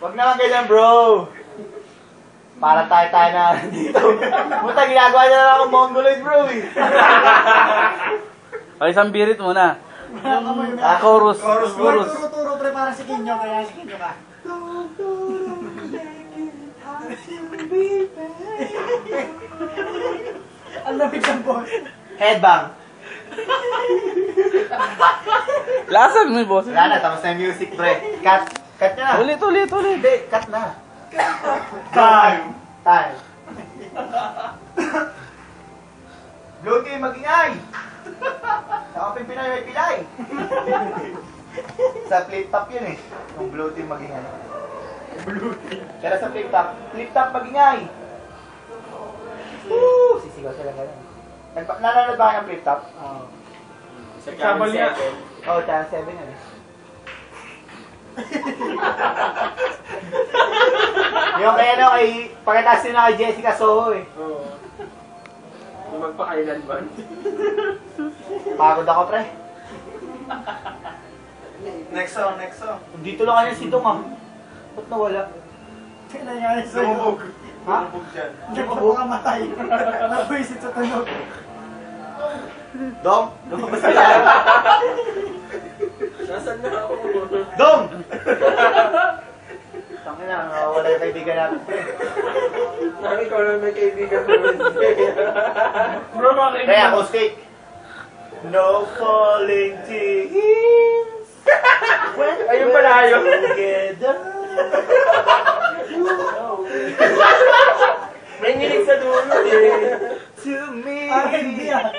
Wag naman ganyan, bro. Para tayo na dito. Puta, ginagawa niya na lang akong mongoloid, bro, eh. O, isang birit muna. Chorus. Turo, pre, para si Kinyo, kaya si Kinyo ka. Ang lapit ng boss. Headbang. Lasag mo, boss. Wala na, tapos na yung music, pre. Cut. Cut niya na. Ulit. Hindi, cut na. Time. Blue team, mag-ingay. Sa kaping Pinoy may pilay. Sa flip top yun eh. Yung blue team mag-ingay. Pero sa flip top mag-ingay. Woo! Sisigaw sila ganun. Nanonood ba kayo ng flip top? Oo. Channel 7. Oo, Channel 7 yan eh. Yung kay ano, pagkataas nyo na kay Jessica Soho eh. Oo. Yung magpa-island band. Pagod ako, pre. Next song. Dito lang kanya si Dong ah. Ba't nawala? Kailan nga yun sa'yo? Lumubog. Ha? Lumubog dyan. Hindi ko makamatay. Nabuisit sa tunog. Dong? Lumabas ka yan. Nasaan na ako? Dong! Tangin na, wala yung kaibigan natin. Nami ko na may kaibigan ko. Bro, bakit? Kaya acoustic. No falling tears. Ayun pala yun. Together. May nginig sa dulo eh. To me. Hindi ah.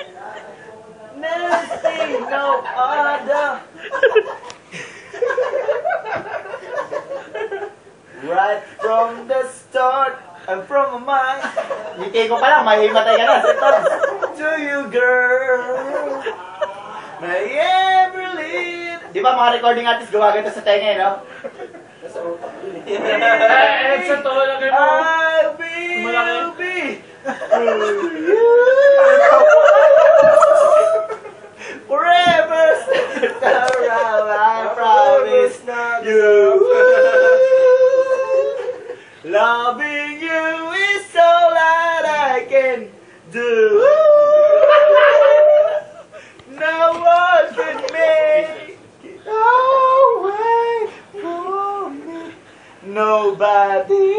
Nothing, no other. Right from the start, and from my mind. Ngiti ko pa lang, mahimatay ka na. To you, girl. May ever lead. Di ba mga recording artist gumaganda sa tenga eh, no? Nasa utak yun eh. Sa to lang kayo mo. I will be forever stand around. I promise you. Loving you is all that I can do. No one can make it away from me. Nobody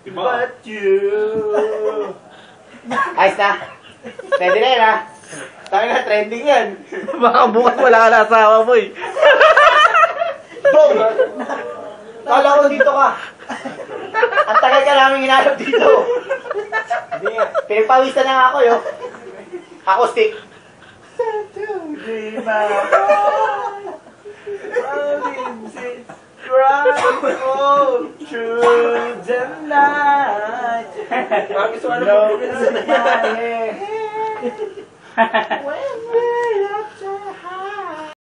but you. Ayos na. Pwede na yun ha. Tayo na, trending yan. Baka bukas wala ka na asawa mo eh. Boom! Kala ko dito ka. Ang tagal ka namin hinanap dito. Hindi nga. Pinagpawisan na nga ako, yo. Acoustic. Through the night. Bakit gusto ka na No, mag-uwi na? when